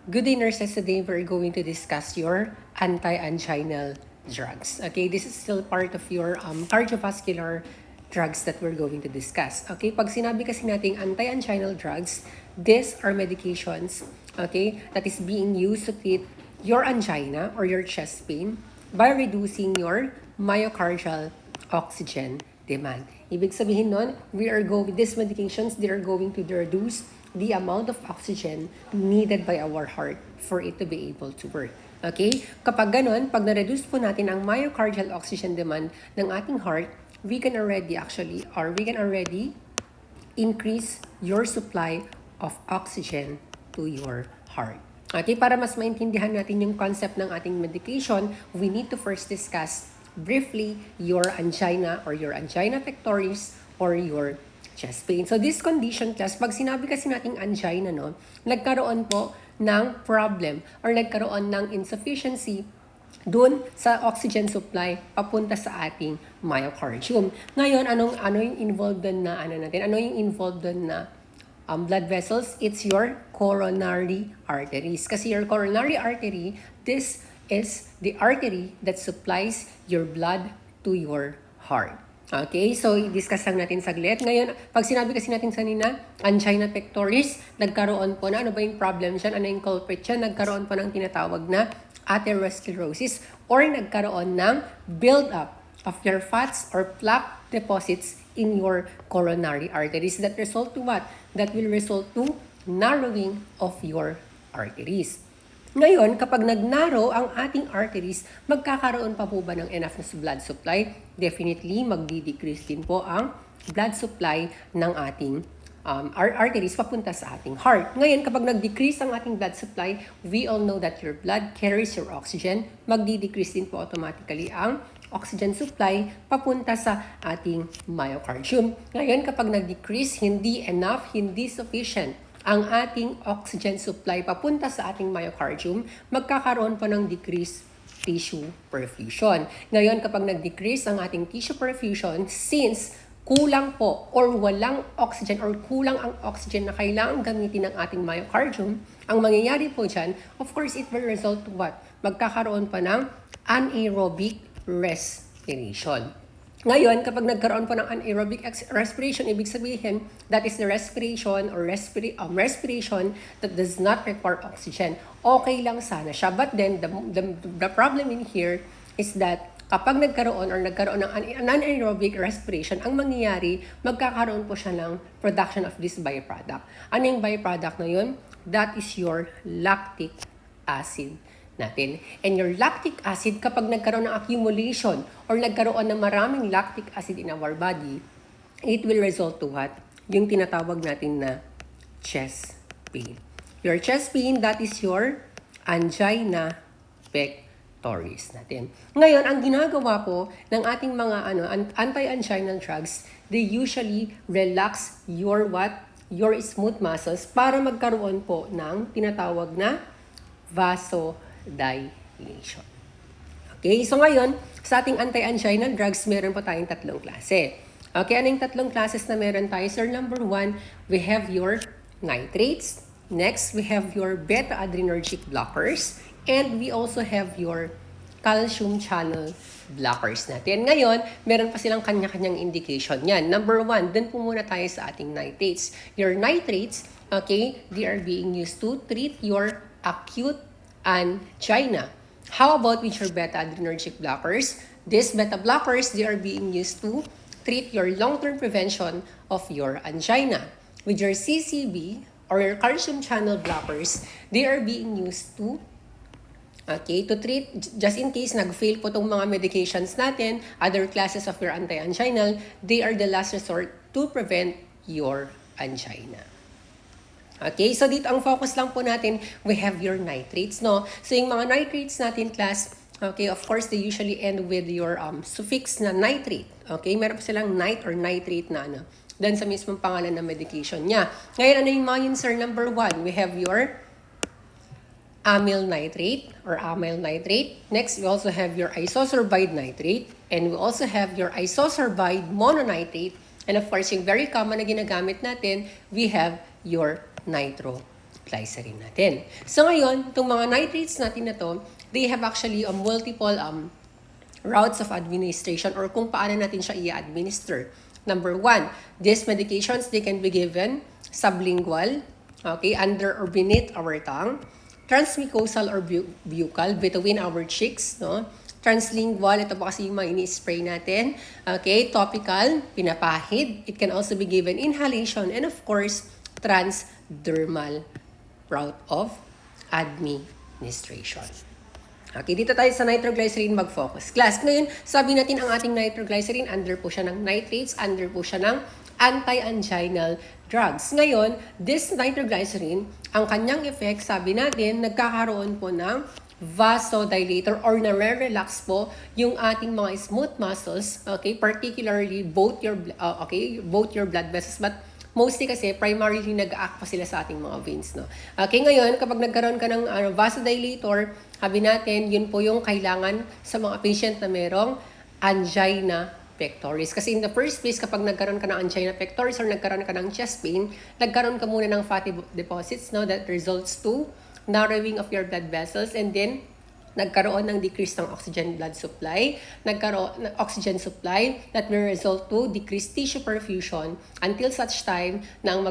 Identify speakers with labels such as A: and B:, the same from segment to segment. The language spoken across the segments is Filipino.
A: Good day, nurses. Today we're going to discuss your anti-anginal drugs. Okay, this is still part of your cardiovascular drugs that we're going to discuss. Okay, pag sinabi kasi nating anti-anginal drugs, these are medications, okay, that is being used to treat your angina or your chest pain by reducing your myocardial oxygen demand. Ibig sabihin nun, these medications, they are going to reduce the amount of oxygen needed by our heart for it to be able to work. Okay? Kapag ganun, pag na-reduce po natin ang myocardial oxygen demand ng ating heart, we can already increase your supply of oxygen to your heart. Okay, para mas maintindihan natin yung concept ng ating medication, we need to first discuss briefly your angina or your angina pectoris or your chest pain. So this condition class, pag sinabi kasi nating angina, no, nagkaroon po ng problem or nagkaroon ng insufficiency dun sa oxygen supply papunta sa ating myocardium. Ngayon, ano yung involved dun na Ano yung involved dun na blood vessels? It's your coronary arteries. Kasi your coronary artery, this is the artery that supplies your blood to your heart. Okay, so i-discuss lang natin saglit. Ngayon, pag sinabi kasi natin sanina, angina pectoris, nagkaroon po na, ano ba yung problem dyan? Ano yung culprit dyan? Nagkaroon po ng tinatawag na atherosclerosis or nagkaroon ng build-up of your fats or plaque deposits in your coronary arteries. That result to what? That will result to narrowing of your arteries. Ngayon, kapag nag-narrow ang ating arteries, magkakaroon pa po ba ng enough na blood supply? Definitely, magdi-decrease din po ang blood supply ng ating arteries papunta sa ating heart. Ngayon, kapag nag-decrease ang ating blood supply, we all know that your blood carries your oxygen. Magdi-decrease din po automatically ang oxygen supply papunta sa ating myocardium. Ngayon, kapag nag-decrease, hindi enough, hindi sufficient ang ating oxygen supply papunta sa ating myocardium, magkakaroon po ng decreased tissue perfusion. Ngayon, kapag nag-decrease ang ating tissue perfusion, since kulang po or walang oxygen or kulang ang oxygen na kailangan gamitin ng ating myocardium, ang mangyayari po dyan, of course, it will result to what? Magkakaroon pa ng anaerobic respiration. Ngayon, kapag nagkaroon po ng anaerobic respiration, ibig sabihin, that is the respiration or respiration that does not require oxygen. Okay lang sana siya. But then, the problem in here is that kapag nagkaroon ng anaerobic respiration, ang mangyayari, magkakaroon po siya ng production of this byproduct. Ano yung byproduct na yun? That is your lactic acid natin. And your lactic acid, kapag nagkaroon ng accumulation or nagkaroon ng maraming lactic acid in our body, it will result to what? Yung tinatawag natin na chest pain. Your chest pain, that is your angina pectoris natin. Ngayon, ang ginagawa po ng ating mga anti-anginal drugs, they usually relax your what? Your smooth muscles para magkaroon po ng tinatawag na vasodilation. Okay, so ngayon, sa ating anti-anginal drugs, meron po tayong tatlong klase. Okay, ano yung tatlong classes na meron tayo? Sir, number 1, we have your nitrates. Next, we have your beta-adrenergic blockers. And we also have your calcium channel blockers natin. Ngayon, meron pa silang kanya-kanyang indication yan. Number 1, dun po muna tayo sa ating nitrates. Your nitrates, okay, they are being used to treat your acute angina. How about with your beta-adrenergic blockers? These beta blockers, they are being used to treat your long-term prevention of your angina. With your CCB or your calcium channel blockers, they are being used to treat, just in case nag-fail po itong mga medications natin, other classes of your anti-anginal, they are the last resort to prevent your angina. Okay, so dito ang focus lang po natin, we have your nitrates, no? So yung mga nitrates natin, class, okay, of course, they usually end with your suffix na nitrate. Okay, meron pa silang nit or nitrate na dan sa mismong pangalan ng medication niya. Ngayon, ano yung mga yun, sir? Number 1, we have your amyl nitrate or amyl nitrate. Next, we also have your isosorbide nitrate. And we also have your isosorbide mononitrate. And of course, yung very common na ginagamit natin, we have your nitroglycerin. glycerin natin. So ngayon, itong mga nitrates natin na to, they have actually multiple routes of administration or kung paano natin siya i-administer. Number 1, these medications, they can be given sublingual, okay, under or beneath our tongue, transmucosal or buccal, between our cheeks, no? Translingual, ito po kasi yung mga ini-spray natin. Okay, topical, pinapahid. It can also be given inhalation, and of course, transdermal route of administration. Okay, dito tayo sa nitroglycerin mag-focus. Class, ngayon, sabi natin ang ating nitroglycerin, under po siya ng nitrates, under po siya ng anti-anginal drugs. Ngayon, this nitroglycerin, ang kanyang effect, sabi natin, nagkakaroon po ng vasodilator or nare-relax po yung ating mga smooth muscles, okay, particularly both your blood vessels, but mostly kasi primarily nag-act pa sila sa ating mga veins, no. Okay, ngayon kapag nagkaroon ka ng vasodilator, sabi natin, yun po yung kailangan sa mga patient na merong angina pectoris. Kasi in the first place, kapag nagkaroon ka ng angina pectoris or nagkaroon ka ng chest pain, nagkaroon ka muna ng fatty deposits, no, that results to narrowing of your blood vessels, and then nagkaroon ng decrease ng oxygen blood supply, nagkaroon ng oxygen supply that will result to decreased tissue perfusion until such time na ang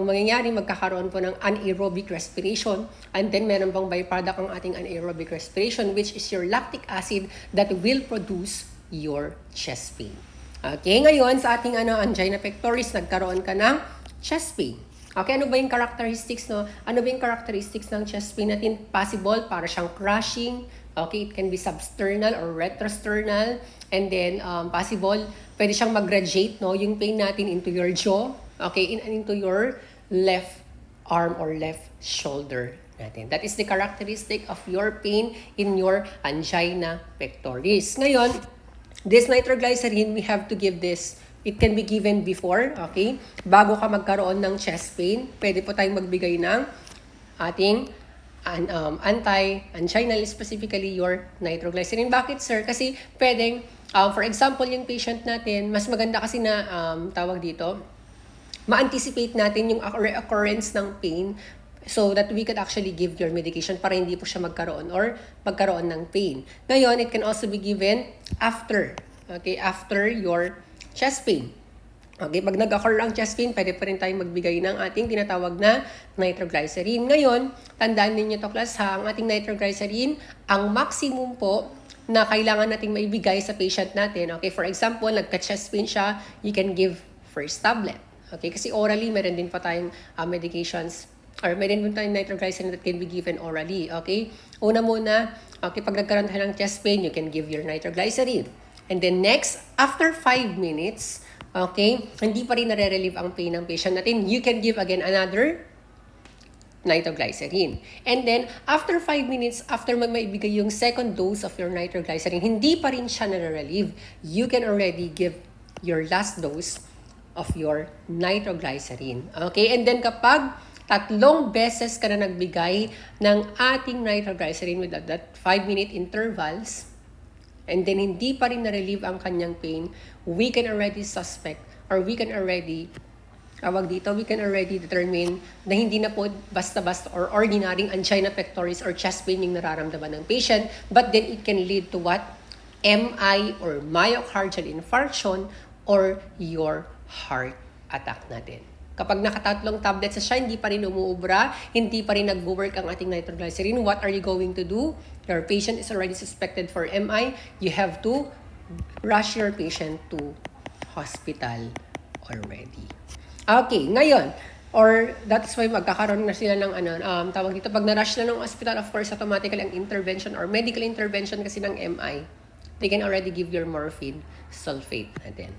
A: mangyayari, magkakaroon po ng anaerobic respiration, and then meron pang byproduct ang ating anaerobic respiration, which is your lactic acid that will produce your chest pain. Okay, ngayon sa ating angina pectoris, nagkaroon ka ng chest pain. Okay, ano ba yung characteristics, no? Ano ba yung characteristics ng chest pain natin? Possible, para siyang crushing. Okay, it can be substernal or retrosternal. And then, possible, pwede siyang mag-radiate, no? Yung pain natin into your jaw. Okay, into your left arm or left shoulder natin. That is the characteristic of your pain in your angina pectoris. Ngayon, this nitroglycerin, we have to give this. It can be given before, okay? Bago ka magkaroon ng chest pain, pwede po tayong magbigay ng ating anti-anginal, specifically your nitroglycerin. Bakit, sir? Kasi pwedeng, for example, yung patient natin, mas maganda kasi na, tawag dito, ma-anticipate natin yung reoccurrence ng pain so that we could actually give your medication para hindi po siya magkaroon ng pain. Ngayon, it can also be given after, okay? After your chest pain. Okay, pag nag-occur ang chest pain, pwede pa rin tayong magbigay ng ating tinatawag na nitroglycerin. Ngayon, tandaan ninyo to, class, ha, ang ating nitroglycerin, ang maximum po na kailangan nating maibigay sa patient natin. Okay, for example, nagka-chest pain siya, you can give first tablet. Okay, kasi orally, meron din pa tayong medications or meron din tayong nitroglycerin that can be given orally. Okay, una muna, okay, pag nagkaroon tayo ng chest pain, you can give your nitroglycerin. And then next, after 5 minutes, okay, hindi pa rin nare-relieve ang pain ng patient natin, you can give again another nitroglycerin. And then, after 5 minutes, after maibigay yung second dose of your nitroglycerin, hindi pa rin siya nare-relieve, you can already give your last dose of your nitroglycerin. Okay, and then kapag 3 beses ka na nagbigay ng ating nitroglycerin with that 5-minute intervals, and then hindi pa rin na-relieve ang kanyang pain, we can already suspect or we can already determine na hindi na po basta-basta or ordinaryong angina pectoris or chest pain yung nararamdaman ng patient, but then it can lead to what? MI or myocardial infarction or your heart attack natin. Kapag nakatatlong tablets siya, hindi pa rin umuubra, hindi pa rin nag-work ang ating nitroglycerin, what are you going to do? Your patient is already suspected for MI. You have to rush your patient to hospital already. Okay, ngayon, or that's why magkakaroon na sila ng tawag dito, pag na-rush na ng hospital, of course, automatically ang intervention or medical intervention kasi ng MI, they can already give your morphine sulfate natin.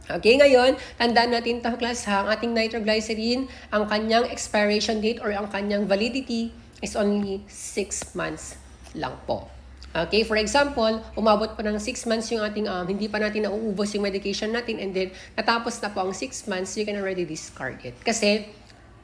A: Okay, ngayon, tandaan natin ito, class, ha, ang ating nitroglycerin, ang kanyang expiration date or ang kanyang validity is only 6 months lang po. Okay, for example, umabot pa ng 6 months yung ating, hindi pa natin nauubos yung medication natin, and then natapos na po ang 6 months, you can already discard it. Kasi,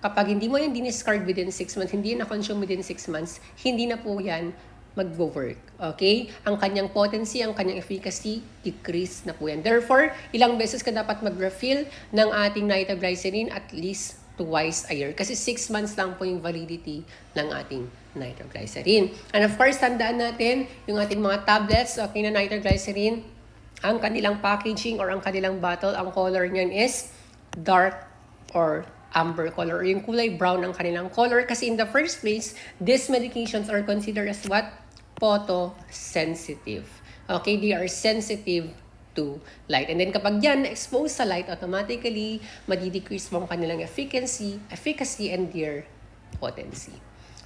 A: kapag hindi mo yan diniscard within 6 months, hindi na-consume within 6 months, hindi na po yan mag-work. Okay? Ang kanyang potency, ang kanyang efficacy, decrease na po yan. Therefore, ilang beses ka dapat mag-refill ng ating nitroglycerin? At least twice a year. Kasi 6 months lang po yung validity ng ating nitroglycerin. And of course, tandaan natin yung ating mga tablets, okay, na nitroglycerin, ang kanilang packaging or ang kanilang bottle, ang color niyan is dark or amber color, or yung kulay brown ang kanilang color. Kasi in the first place, these medications are considered as what? Photosensitive. Okay, they are sensitive to light. And then kapag yan na-expose sa light, automatically, madi-decrease mo ang kanilang efficacy and their potency.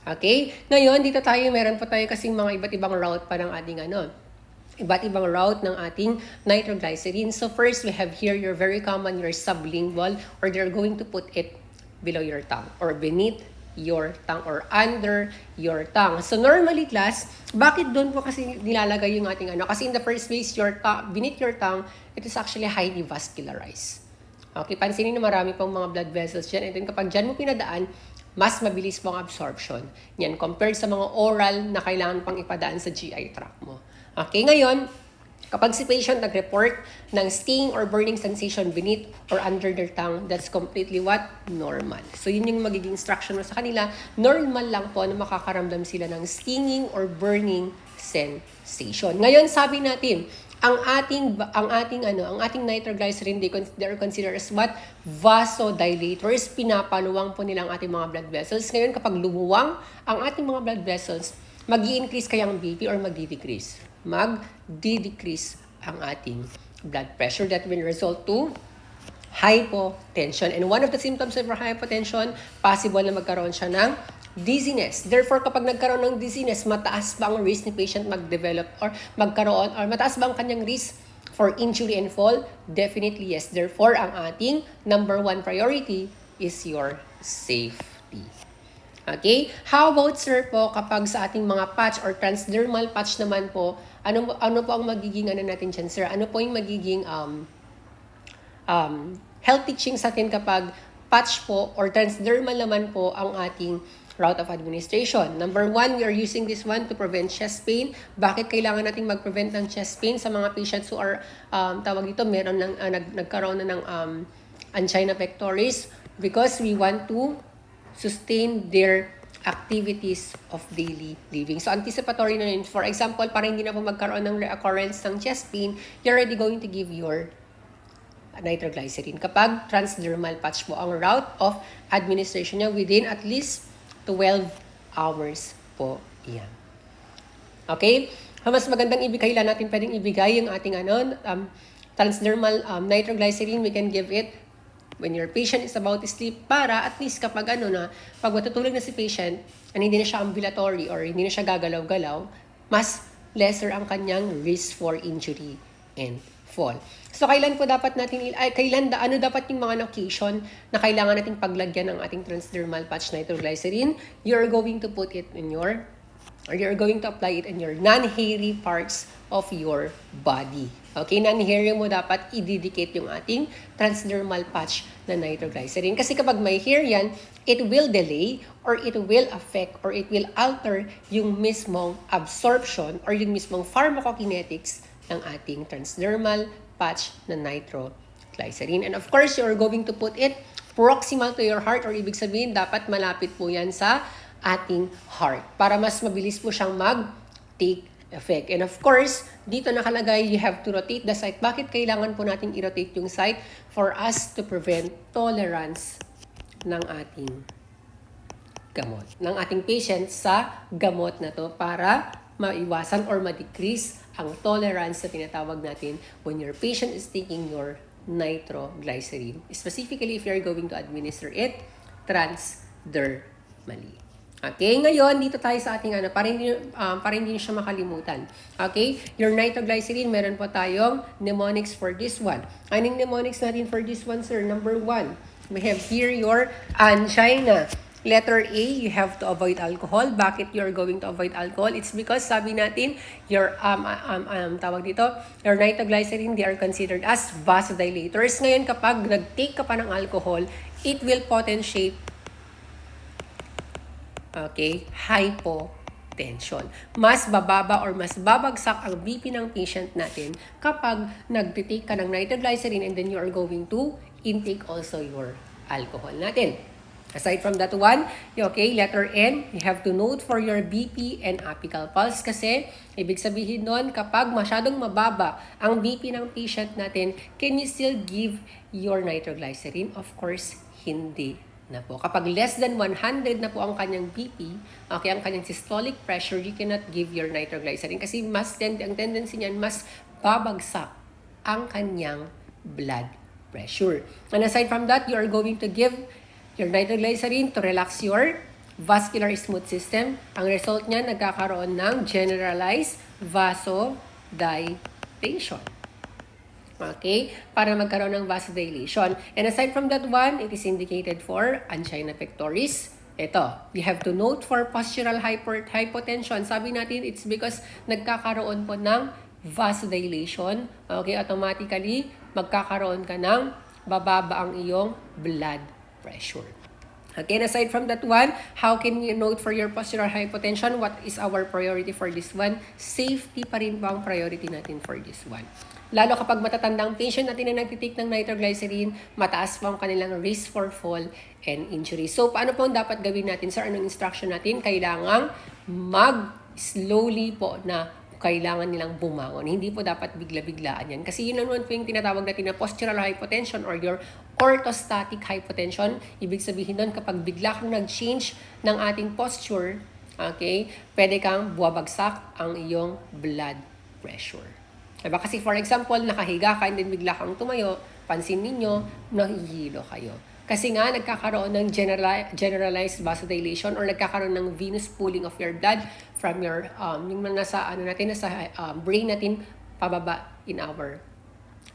A: Okay? Ngayon, dito tayo, meron pa tayo kasing mga iba't ibang route pa ng ating iba't ibang route ng ating nitroglycerin. So first, we have here your very common, your sublingual, or they're going to put it below your tongue or beneath your tongue or under your tongue. So normally, class, bakit doon po kasi nilalagay yung ating Kasi in the first place, beneath your tongue, it is actually highly vascularized. Okay, pansinin na marami pong mga blood vessels dyan. And then kapag dyan mo pinadaan, mas mabilis po ang absorption. Yan, compared sa mga oral na kailangan pang ipadaan sa GI tract mo. Okay, ngayon, kapag si patient nag-report ng stinging or burning sensation beneath or under their tongue, that's completely what? Normal. So yun yung magiging instruction mo sa kanila. Normal lang po na makakaramdam sila ng stinging or burning sensation. Ngayon, sabi natin, ang ating nitroglycerin, they are considered as what? Vasodilators. Pinapaluwang po nila ang ating mga blood vessels. Ngayon, kapag lumuwang ang ating mga blood vessels, mag-i-increase kaya ang BP or mag-decrease? Mag-decrease ang ating blood pressure. That will result to hypotension. And one of the symptoms of hypotension, possible na magkaroon siya ng dizziness. Therefore, kapag nagkaroon ng dizziness, mataas ba ang risk ni patient mag-develop or magkaroon, or mataas ba ang kanyang risk for injury and fall? Definitely yes. Therefore, ang ating number 1 priority is your safety. Okay? How about, sir, po, kapag sa ating mga patch or transdermal patch naman po, ano po ang magiging natin dyan, sir? Ano po yung magiging health teaching sa atin kapag patch po or transdermal naman po ang ating route of administration? Number 1, we are using this one to prevent chest pain. Bakit kailangan nating mag-prevent ng chest pain sa mga patients who are, tawag dito, meron ng, nagkaroon na ng angina pectoris? Because we want to sustain their activities of daily living. So, anticipatory na yun. For example, para hindi na po magkaroon ng reoccurrence ng chest pain, you're already going to give your nitroglycerin. Kapag transdermal patch po, ang route of administration niya within at least 12 hours po iyan. Okay? Mas magandang kailan natin pwedeng ibigay yung ating transdermal nitroglycerin. We can give it when your patient is about to sleep para at least kapag pag matutulog na si patient and hindi na siya ambulatory or hindi na siya gagalaw-galaw, mas lesser ang kanyang risk for injury and fall. So, kailan po dapat natin, ano dapat yung mga occasion na kailangan nating paglagyan ng ating transdermal patch nitroglycerin? You're going to put it in your, or you're going to apply it in your non-hairy parts of your body. Okay, non-hairy mo dapat i-dedicate yung ating transdermal patch na nitroglycerin. Kasi kapag may hair yan, it will delay or it will affect or it will alter yung mismong absorption or yung mismong pharmacokinetics ng ating transdermal patch na nitroglycerin. And of course, you're going to put it proximal to your heart, or ibig sabihin, dapat malapit po yan sa ating heart para mas mabilis po siyang mag-take effect. And of course, dito nakalagay, you have to rotate the site. Bakit kailangan po natin i-rotate yung site? For us to prevent tolerance ng ating gamot, ng ating patient sa gamot na to para maiwasan or ma-decrease ang tolerance na tinatawag natin when your patient is taking your nitroglycerin. Specifically, if you're going to administer it transdermally. Okay, ngayon dito tayo sa ating para hindi siya makalimutan. Okay, your nitroglycerin, meron po tayong mnemonics for this one. Anong mnemonics natin for this one, sir? Number 1, we have here your angina. Letter A, you have to avoid alcohol. Bakit you're going to avoid alcohol? It's because sabi natin, your tawag dito, your nitroglycerin, they are considered as vasodilators. Ngayon, kapag nag-take ka pa ng alcohol, it will potentiate hypotension. Mas bababa or mas babagsak ang BP ng patient natin kapag nag-take ka ng nitroglycerin and then you are going to intake also your alcohol natin. Aside from that one, okay, letter N, you have to note for your BP and apical pulse kasi ibig sabihin nun, kapag masyadong mababa ang BP ng patient natin, can you still give your nitroglycerin? Of course, hindi na po. Kapag less than 100 na po ang kanyang BP, okay, ang kanyang systolic pressure, you cannot give your nitroglycerin kasi ang tendency niyan, mas babagsak ang kanyang blood pressure. And aside from that, you are going to give your nitroglycerin to relax your vascular smooth system. Ang result niyan, nagkakaroon ng generalized vasodilation. Okay? Para magkaroon ng vasodilation. And aside from that one, it is indicated for angina pectoris. Ito, you have to note for postural hypotension. Sabi natin, it's because nagkakaroon po ng vasodilation. Okay, automatically, magkakaroon ka ng bababa ang iyong blood pressure. Again, aside from that one, how can we note for your postural hypotension? What is our priority for this one? Safety pa rin po ang priority natin for this one. Lalo kapag matatandang patient natin na nagtitake ng nitroglycerin, mataas po ang kanilang risk for fall and injury. So, paano po ang dapat gawin natin? Sir, anong instruction natin? Kailangang mag-slowly po na kailangan nilang bumangon. Hindi po dapat bigla-biglaan yan. Kasi yun naman po yung tinatawag natin na postural hypotension or your orthostatic hypotension. Ibig sabihin nun, kapag bigla kang nag-change ng ating posture, okay, pwede kang buwabagsak ang iyong blood pressure. Diba? Kasi for example, nakahiga ka and then bigla kang tumayo, pansin ninyo, nahihilo kayo. Kasi nga, nagkakaroon ng generalized vasodilation or nagkakaroon ng venous pooling of your blood from your, yung nasa brain natin, pababa in our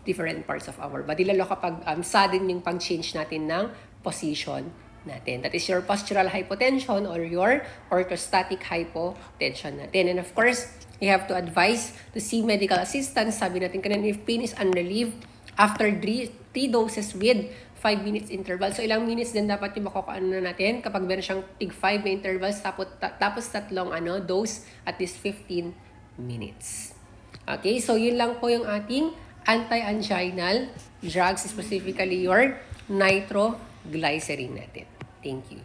A: different parts of our body. Lalo kapag sudden yung pang-change natin ng position natin. That is your postural hypotension or your orthostatic hypotension natin. And of course, you have to advise to see medical assistance. Sabi natin kanina, if pain is unrelieved, after 3 doses with 5 minutes interval. So, ilang minutes din dapat yung makukuhaan na natin kapag meron siyang tig 5 na intervals tapos tatlong dose at least 15 minutes. Okay, so yun lang po yung ating anti-anginal drugs, specifically your nitroglycerin natin. Thank you.